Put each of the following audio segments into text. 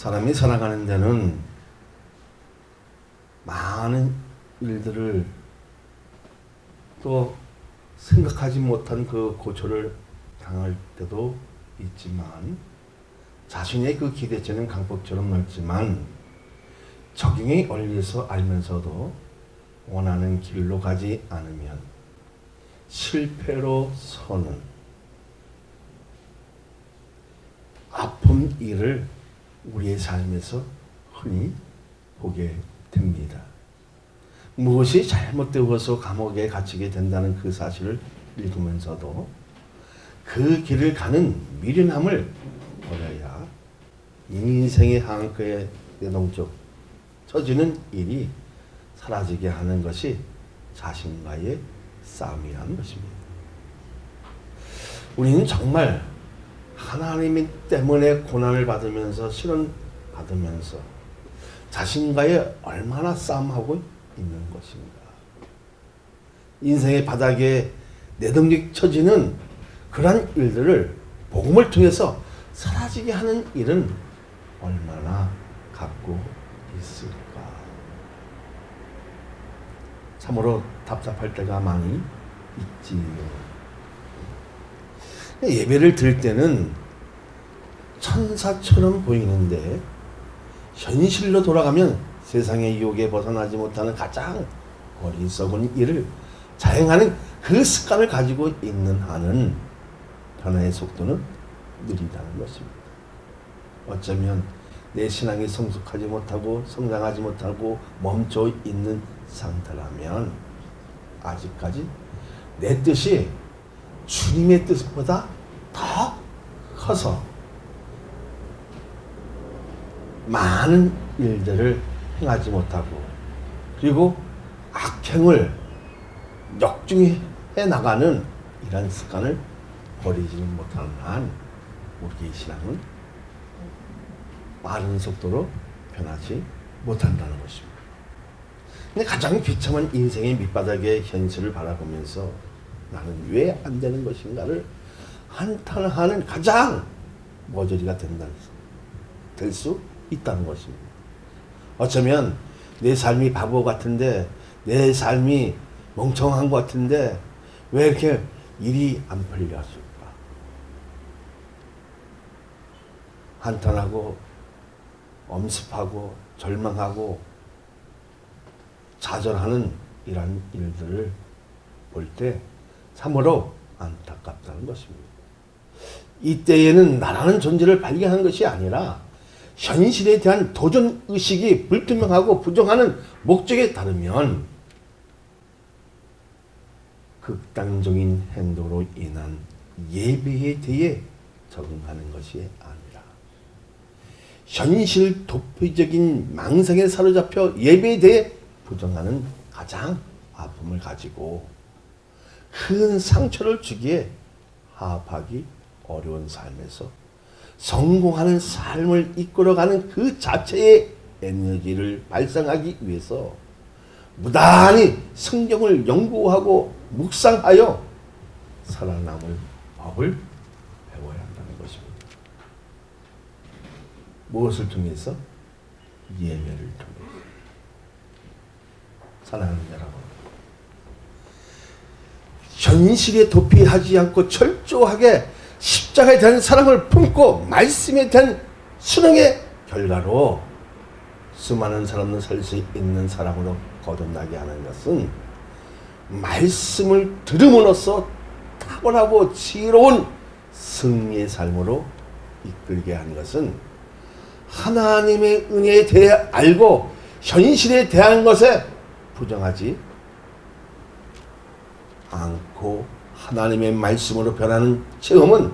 사람이 살아가는 데는 많은 일들을 또 생각하지 못한 그 고초를 당할 때도 있지만 자신의 그 기대치는 강폭처럼 넓지만 적용의 원리에서 알면서도 원하는 길로 가지 않으면 실패로 서는 아픈 일을 우리의 삶에서 흔히 보게 됩니다. 무엇이 잘못되어서 감옥에 갇히게 된다는 그 사실을 읽으면서도 그 길을 가는 미련함을 버려야 인생의 한계에 내동적 처지는 일이 사라지게 하는 것이 자신과의 싸움이라는 것입니다. 우리는 정말 하나님 때문에 고난을 받으면서 시련 받으면서 자신과의 얼마나 싸움하고 있는 것인가. 인생의 바닥에 내동적 처지는 그러한 일들을 복음을 통해서 사라지게 하는 일은 얼마나 갖고 있을까. 참으로 답답할 때가 많이 있지요. 예배를 드릴 때는 천사처럼 보이는데 현실로 돌아가면 세상의 유혹에 벗어나지 못하는 가장 어리석은 일을 자행하는 그 습관을 가지고 있는 한은 변화의 속도는 느리다는 것입니다. 어쩌면 내 신앙이 성숙하지 못하고 성장하지 못하고 멈춰 있는 상태라면 아직까지 내 뜻이 주님의 뜻보다 더 커서 많은 일들을 행하지 못하고 그리고 악행을 역중히 해나가는 이런 습관을 버리지는 못하는 한 우리의 신앙은 빠른 속도로 변하지 못한다는 것입니다. 근데 가장 비참한 인생의 밑바닥의 현실을 바라보면서 나는 왜 안 되는 것인가를 한탄하는 가장 머저리가 될 수 있다는 것입니다. 어쩌면 내 삶이 바보 같은데 내 삶이 멍청한 것 같은데 왜 이렇게 일이 안 풀렸을까? 한탄하고 엄습하고 절망하고 좌절하는 이러한 일들을 볼 때 참으로 안타깝다는 것입니다. 이때에는 나라는 존재를 발견하는 것이 아니라 현실에 대한 도전 의식이 불투명하고 부정하는 목적에 따르면 극단적인 행동으로 인한 예배에 대해 적응하는 것이 아니라 현실 도피적인 망상에 사로잡혀 예배에 대해 부정하는 가장 아픔을 가지고 큰 상처를 주기에 화합하기 어려운 삶에서 성공하는 삶을 이끌어가는 그 자체의 에너지를 발산하기 위해서 무단히 성경을 연구하고 묵상하여 살아남을 법을 배워야 한다는 것입니다. 무엇을 통해서? 예배를 통해서. 사랑하는 여러분, 현실에 도피하지 않고 철저하게 십자가에 대한 사랑을 품고 말씀에 대한 순응의 결과로 수많은 사람을 살 수 있는 사람으로 거듭나게 하는 것은 말씀을 들음으로써 탁월하고 지혜로운 승리의 삶으로 이끌게 하는 것은 하나님의 은혜에 대해 알고 현실에 대한 것에 부정하지 않고 하나님의 말씀으로 변하는 체험은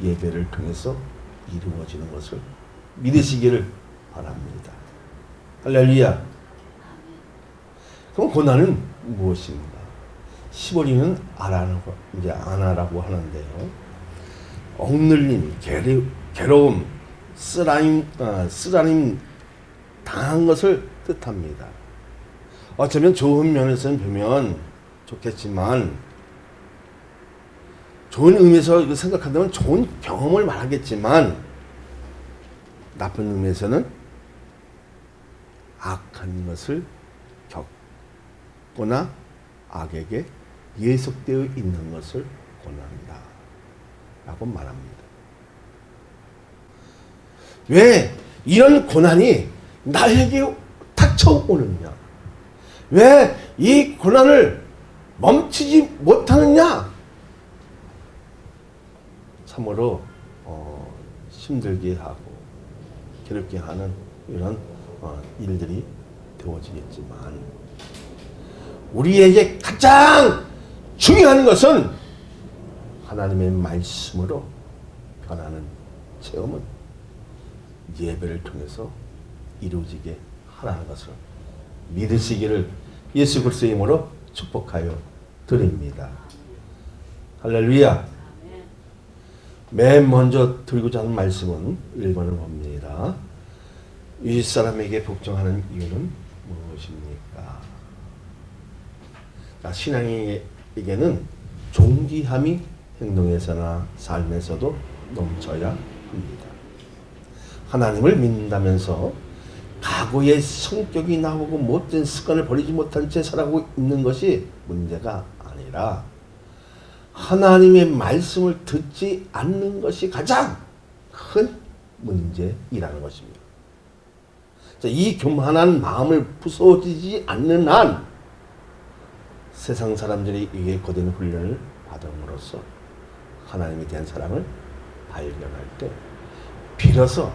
예배를 통해서 이루어지는 것을 믿으시기를 바랍니다. 할렐루야. 그럼 고난은 무엇입니까? 시보리는 안 하라고 하는데요. 억눌림, 괴로움, 쓰라림 당한 것을 뜻합니다. 어쩌면 좋은 면에서는 보면 좋겠지만 좋은 의미에서 생각한다면 좋은 경험을 말하겠지만 나쁜 의미에서는 악한 것을 겪거나 악에게 예속되어 있는 것을 고난이다 라고 말합니다. 왜 이런 고난이 나에게 닥쳐오느냐? 왜 이 고난을 멈추지 못하느냐? 참으로 힘들게 하고 괴롭게 하는 이런 일들이 되어지겠지만 우리에게 가장 중요한 것은 하나님의 말씀으로 변하는 체험은 예배를 통해서 이루어지게 하라는 것을 믿으시기를 예수 그리스도의 이름으로 축복하여 드립니다. 할렐루야. 맨 먼저 들고자 하는 말씀은 1번을 봅니다. 윗사람에게 복종하는 이유는 무엇입니까? 신앙인에게는 존귀함이 행동에서나 삶에서도 넘쳐야 합니다. 하나님을 믿는다면서 과거의 성격이 나오고 못된 습관을 버리지 못한 채 살아가고 있는 것이 문제가 아니라 하나님의 말씀을 듣지 않는 것이 가장 큰 문제이라는 것입니다. 이 교만한 마음을 부서지지 않는 한 세상 사람들이 이에 거듭 훈련을 받음으로써 하나님에 대한 사랑을 발견할 때 비로소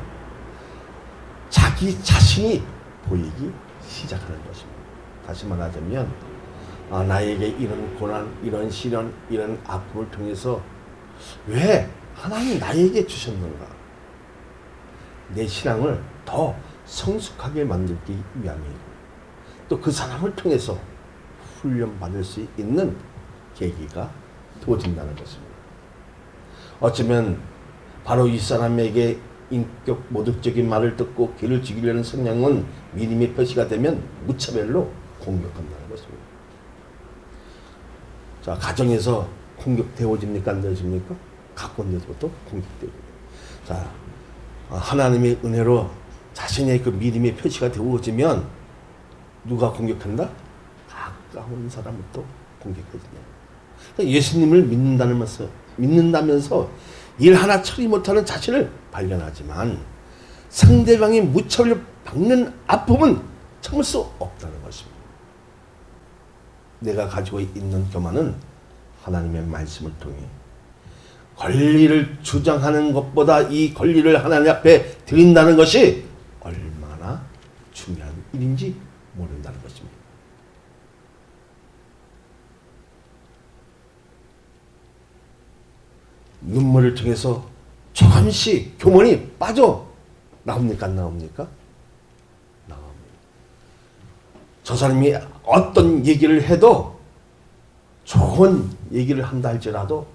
자기 자신이 보이기 시작하는 것입니다. 다시 말하자면 나에게 이런 고난, 이런 시련, 이런 아픔을 통해서 왜 하나님이 나에게 주셨는가? 내 신앙을 더 성숙하게 만들기 위함이고 또 그 사람을 통해서 훈련받을 수 있는 계기가 되어진다는 것입니다. 어쩌면 바로 이 사람에게 인격 모독적인 말을 듣고 귀를 죽이려는 성향은 믿음의 표시가 되면 무차별로 공격한다는 것입니다. 자, 가정에서 공격되어집니까? 안 되어집니까? 가까운데서부터 공격되고. 자, 하나님의 은혜로 자신의 그 믿음의 표시가 되어지면 누가 공격한다? 가까운 사람부터 공격해진다. 그러니까 예수님을 믿는다면서 일 하나 처리 못하는 자신을 발견하지만 상대방이 무차별로 박는 아픔은 참을 수 없다는 것입니다. 내가 가지고 있는 교만은 하나님의 말씀을 통해 권리를 주장하는 것보다 이 권리를 하나님 앞에 드린다는 것이 얼마나 중요한 일인지 모른다는 것입니다. 눈물을 통해서 조금씩 교만이 빠져 나옵니까? 안 나옵니까? 나옵니다. 저 사람이 어떤 얘기를 해도 좋은 얘기를 한다 할지라도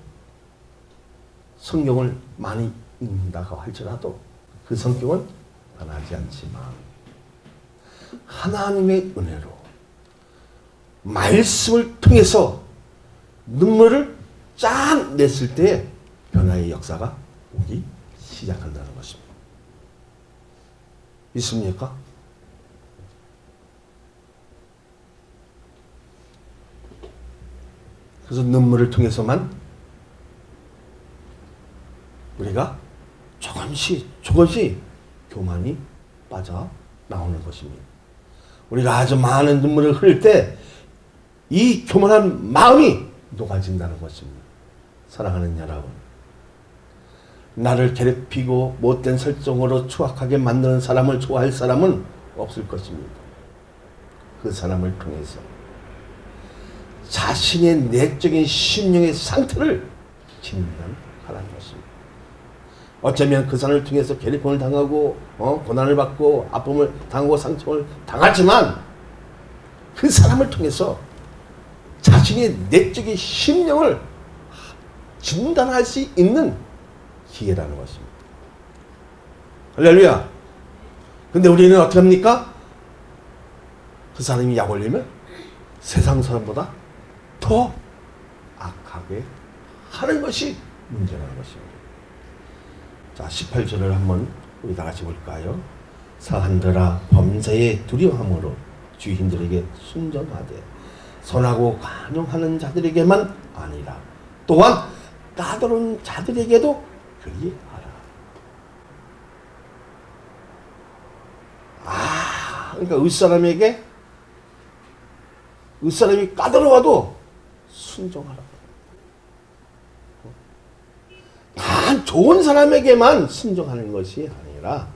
성경을 많이 읽는다고 할지라도 그 성격은 변하지 않지만 하나님의 은혜로 말씀을 통해서 눈물을 짠 냈을 때 변화의 역사가 오기 시작한다는 것입니다. 있습니까? 그래서 눈물을 통해서만 우리가 조금씩 교만이 빠져나오는 것입니다. 우리가 아주 많은 눈물을 흘릴 때 이 교만한 마음이 녹아진다는 것입니다. 사랑하는 여러분, 나를 괴롭히고 못된 설정으로 추악하게 만드는 사람을 좋아할 사람은 없을 것입니다. 그 사람을 통해서 자신의 내적인 심령의 상태를 진단하라는 것입니다. 어쩌면 그 사람을 통해서 괴롭힘을 당하고 고난을 받고 아픔을 당하고 상처를 당하지만 그 사람을 통해서 자신의 내적인 심령을 진단할 수 있는 기회라는 것입니다. 할렐루야. 근데 우리는 어떻게 합니까? 그 사람이 약 올리면 세상 사람보다 더 악하게 하는 것이 문제라는 것입니다. 자, 18절을 한번 우리 다 같이 볼까요? 사한들아 범사에 두려움으로 주인들에게 순종하되 선하고 관용하는 자들에게만 아니라 또한 까다로운 자들에게도 그리하라. 그러니까 윗사람이 까다로워도 순종하라. 단 좋은 사람에게만 순종하는 것이 아니라,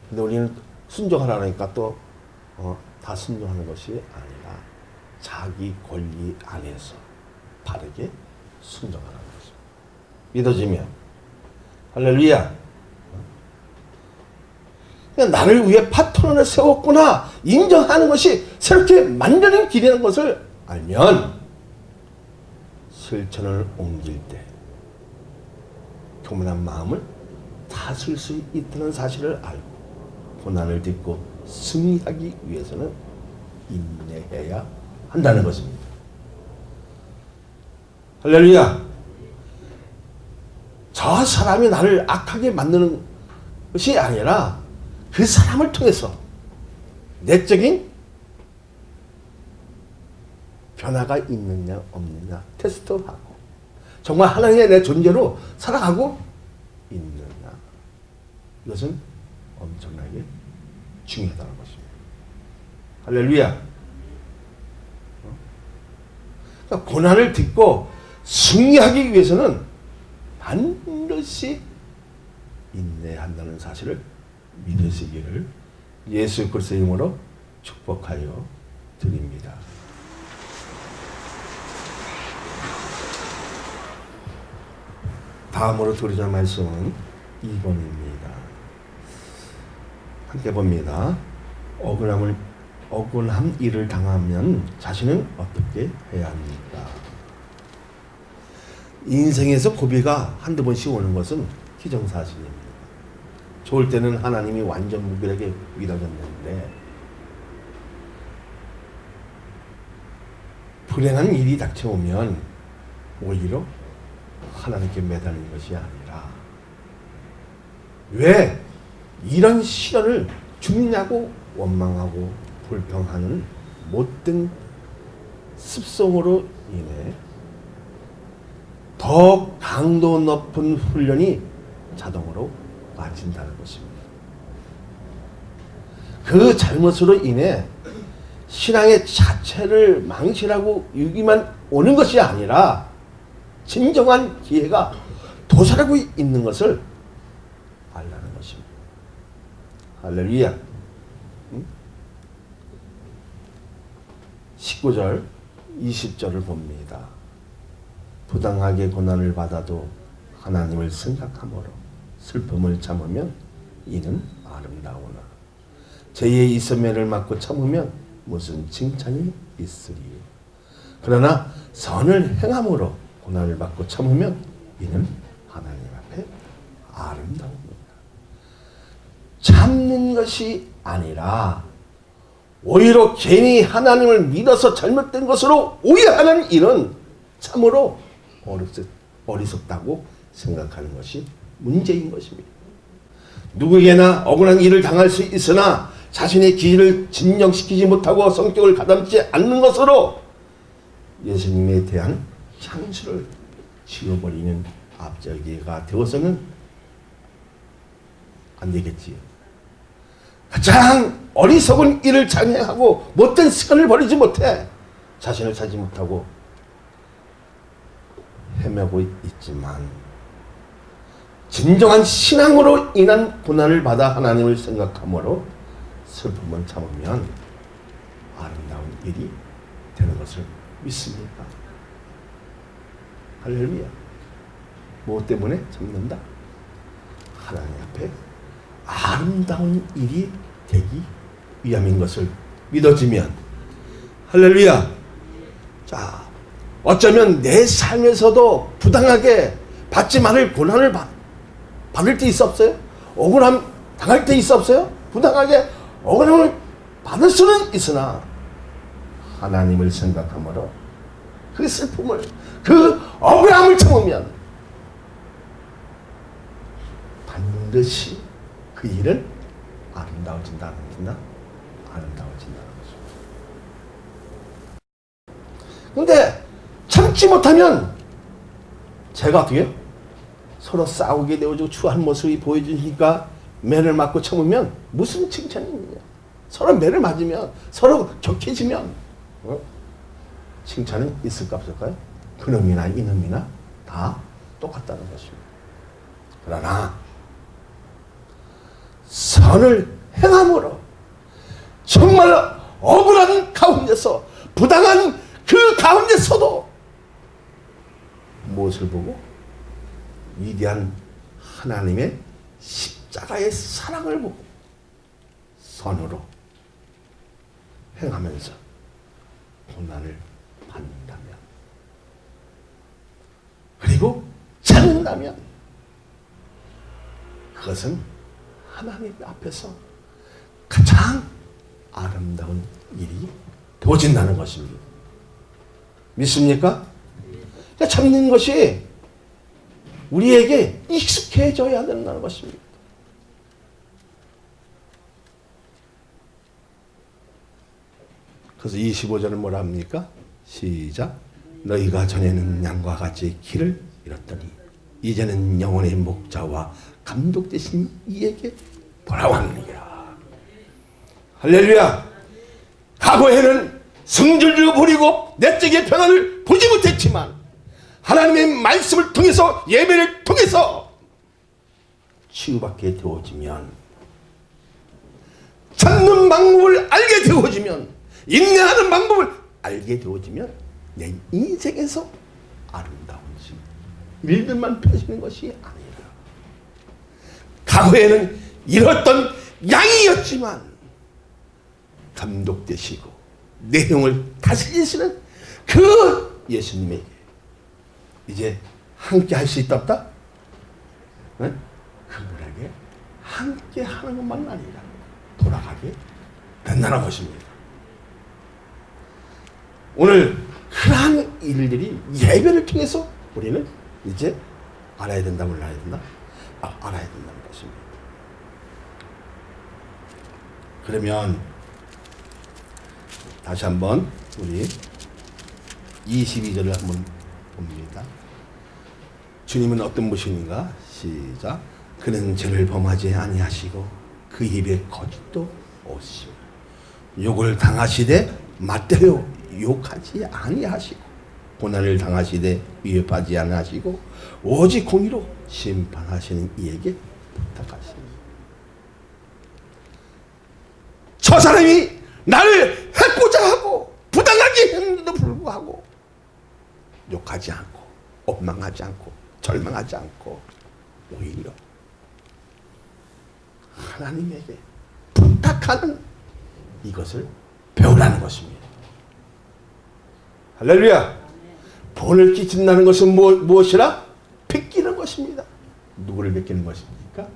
근데 우리는 순종하라니까 또 다 순종하는 것이 아니라 자기 권리 안에서 바르게 순종하라는 것입니다. 믿어지면 할렐루야. 그냥 나를 위해 파트너를 세웠구나 인정하는 것이 새롭게 만드는 길이라는 것을 알면 실천을 옮길 때 교만한 마음을 다스릴 수 있다는 사실을 알고 고난을 딛고 승리하기 위해서는 인내해야 한다는 것입니다. 할렐루야. 저 사람이 나를 악하게 만드는 것이 아니라 그 사람을 통해서 내적인 변화가 있느냐 없느냐 테스트하고 정말 하나님의 내 존재로 살아가고 있느냐, 이것은 엄청나게 중요하다는 것입니다. 할렐루야. 그러니까 고난을 딛고 승리하기 위해서는 반드시 인내한다는 사실을 믿으시기를 예수 그리스도의 이름으로 축복하여 드립니다. 다음으로 드리는 말씀은 2번입니다. 함께 봅니다. 억울한 일을 당하면 자신은 어떻게 해야 합니까? 인생에서 고비가 한두 번씩 오는 것은 기정사실입니다. 좋을 때는 하나님이 완전 무결하게 믿어졌는데 불행한 일이 닥쳐오면 오히려 하나님께 매달리는 것이 아니라 왜 이런 시련을 주느냐고 원망하고 불평하는 못된 습성으로 인해 더 강도 높은 훈련이 자동으로 빠진다는 것입니다. 그 잘못으로 인해 신앙의 자체를 망실하고 위기만 오는 것이 아니라 진정한 기회가 도사하고 있는 것을 알라는 것입니다. 할렐루야. 19절 20절을 봅니다. 부당하게 고난을 받아도 하나님을 생각함으로 슬픔을 참으면 이는 아름다우나 죄의 이스매를 맞고 참으면 무슨 칭찬이 있으리요. 그러나 선을 행함으로 고난을 받고 참으면 이는 하나님 앞에 아름다웁니다. 참는 것이 아니라 오히려 괜히 하나님을 믿어서 잘못된 것으로 오해하는 일은 참으로 어리석다고 생각하는 것이 문제인 것입니다. 누구에게나 억울한 일을 당할 수 있으나 자신의 기질을 진정시키지 못하고 성격을 가담지 않는 것으로 예수님에 대한 창수를 지워버리는 앞절기가 되어서는 안 되겠지요. 가장 어리석은 일을 장행하고 못된 습관을 버리지 못해 자신을 찾지 못하고 헤매고 있지만 진정한 신앙으로 인한 고난을 받아 하나님을 생각함으로 슬픔을 참으면 아름다운 일이 되는 것을 믿습니다. 할렐루야. 무엇 때문에 참는다? 하나님 앞에 아름다운 일이 되기 위함인 것을 믿어지면 할렐루야. 자, 어쩌면 내 삶에서도 부당하게 받지 말을 고난을 받을 때 있어 없어요? 억울함 당할 때 있어 없어요? 부당하게 억울함을 받을 수는 있으나 하나님을 생각함으로 그 슬픔을 그 억울함을 참으면 반드시 그 일은 아름다워진다, 안 아름다워진다? 아름다워진다는 거죠. 근데 참지 못하면 제가 어떻게 해요? 서로 싸우게 되어지고 추한 모습이 보여지니까 매를 맞고 참으면 무슨 칭찬이냐? 서로 매를 맞으면 서로 격해지면 칭찬은 있을까 없을까요? 그놈이나 이놈이나 다 똑같다는 것입니다. 그러나 선을 행함으로 정말 억울한 가운데서 부당한 그 가운데서도 무엇을 보고? 위대한 하나님의 십자가의 사랑을 보고 선으로 행하면서 고난을 받는다면, 그리고 참는다면 그것은 하나님 앞에서 가장 아름다운 일이 되어진다는 것입니다. 믿습니까? 참는 것이 우리에게 익숙해져야 된다는 것입니다. 그래서 25절은 뭐라 합니까? 시작. 너희가 전에는 양과 같이 길을 잃었더니 이제는 영혼의 목자와 감독 되신 이에게 돌아왔느니라. 할렐루야. 과거에는 성질을 부리고 내적의 변화를 보지 못했지만 하나님의 말씀을 통해서, 예배를 통해서 치유받게 되어지면, 참는 방법을 알게 되어지면, 인내하는 방법을 알게 되어지면 내 인생에서 아름다운 일들만 펴지는 것이 아니라, 과거에는 잃었던 양이었지만 감독되시고 내용을 다스리시는 그 예수님에게 이제 함께 할 수 있다 없다? 네? 그분에게 함께 하는 것만 아니라 돌아가게 된다는 것입니다. 오늘 그러한 일들이 예배를 통해서 우리는 이제 알아야 된다, 몰라야 된다? 알아야 된다는 것입니다. 그러면 다시 한번 우리 22절을 한번 봅니다. 주님은 어떤 분이신가? 시작. 그는 죄를 범하지 아니하시고 그 입에 거짓도 없으시고 욕을 당하시되 맞대로 욕하지 아니하시고 고난을 당하시되 위협하지 아니하시고 오직 공의로 심판하시는 이에게 부탁하십니다. 저 사람이 나를 해코자 하고 부당하게 했는데도 불구하고 욕하지 않고 원망하지 않고 절망하지 않고 오히려 하나님에게 부탁하는 이것을 배우라는 것입니다. 할렐루야. 본을 끼친다는 것은 무엇이라? 베끼는 것입니다. 누구를 베끼는 것입니까?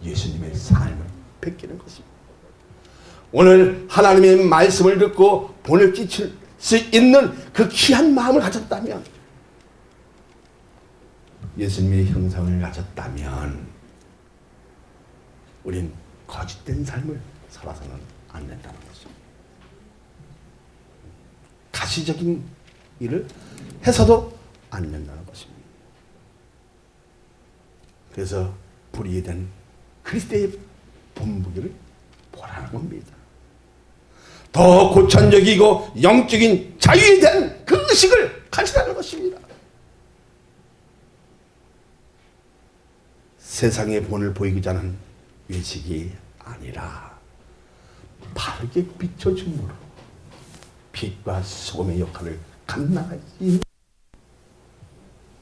예수님의 삶을 베끼는 것입니다. 오늘 하나님의 말씀을 듣고 본을 끼칠 수 있는 그 귀한 마음을 가졌다면, 예수님의 형상을 가졌다면 우린 거짓된 삶을 살아서는 안 된다는 것입니다. 가시적인 일을 해서도 안 된다는 것입니다. 그래서 불의된 그리스도의 본보기를 보라는 겁니다. 더 고천적이고 영적인 자유에 대한 그 의식을 가지라는 것입니다. 세상의 본을 보이고자 하는 의식이 아니라 바르게 비춰줌으로 빛과 소금의 역할을 감당하지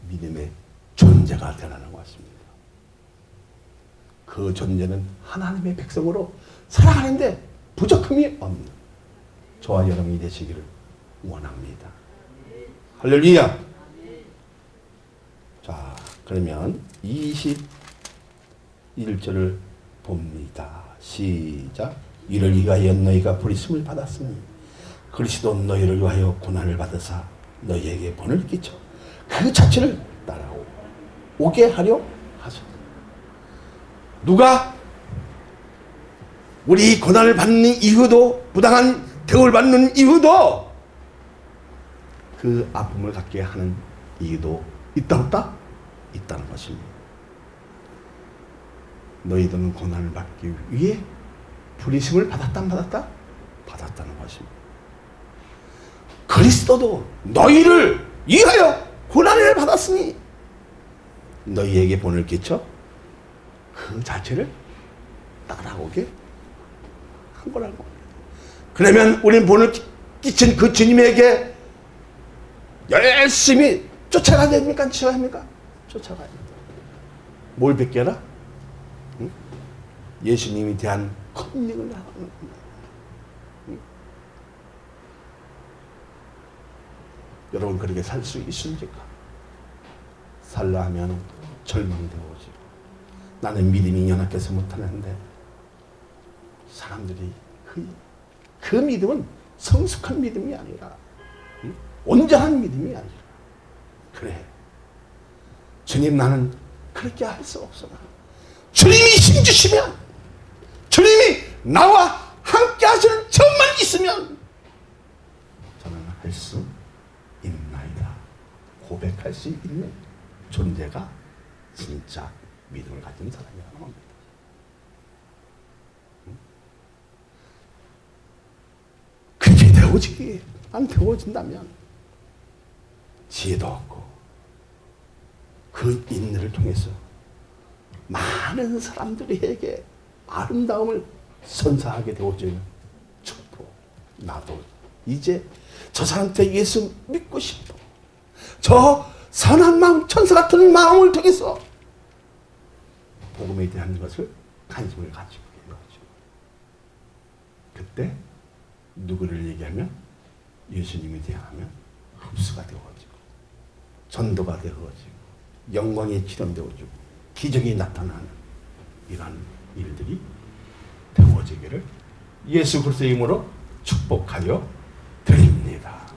믿음의 존재가 되라는 것입니다. 그 존재는 하나님의 백성으로 살아가는데 부족함이 없는 저와 여러분이 되시기를 원합니다. 할렐루야. 자, 그러면 21절을 봅니다. 시작. 이를 위하여 너희가 부르심을 받았으니 그리스도 너희를 위하여 고난을 받으사 너희에게 본을 끼쳐 그 자체를 따라오게 하려 하셨다. 누가? 우리 고난을 받는 이유도, 부당한 대우를 받는 이유도, 그 아픔을 갖게 하는 이유도 있다 없다? 있다는 것입니다. 너희들은 고난을 받기 위해 부르심을 받았다 안 받았다? 받았다는 것입니다. 그리스도도 너희를 위하여 고난을 받았으니 너희에게 본을 끼쳐 그 자체를 따라오게 한 거라고. 그러면 우리는 본을 끼친 그 주님에게 열심히 쫓아가야 됩니까? 쫓아가야 합니까? 쫓아가야 됩니다. 뭘 베껴라? 응? 예수님에 대한 컨닝을 하는 겁니다. 응? 여러분 그렇게 살 수 있습니까? 살라 하면 절망되어지고 나는 믿음이 연약해서 못하는데, 사람들이 그 믿음은 성숙한 믿음이 아니라 온전한 믿음이 아니라, 그래 주님 나는 그렇게 할 수 없어. 주님이 힘주시면, 주님이 나와 함께 하시는 점만 있으면 저는 할 수 있나이다 고백할 수 있는 존재가 진짜 믿음을 가진 사람이라는 겁니다. 그게 되어지기 안 되어진다면 지혜도 없고 그 인내를 통해서 많은 사람들에게 아름다움을 선사하게 되어지는 축복. 나도 이제 저 사람한테 예수 믿고 싶어. 저 선한 마음, 천사 같은 마음을 통해서 복음에 대한 것을 관심을 가지고 되어지고, 그때 누구를 얘기하면 예수님에 대하면 흡수가 되어지고, 전도가 되어지고, 영광이 실현되어지고, 기적이 나타나는 이러한 일들이 되어지기를 예수 그리스도의 이름으로 축복하여 드립니다.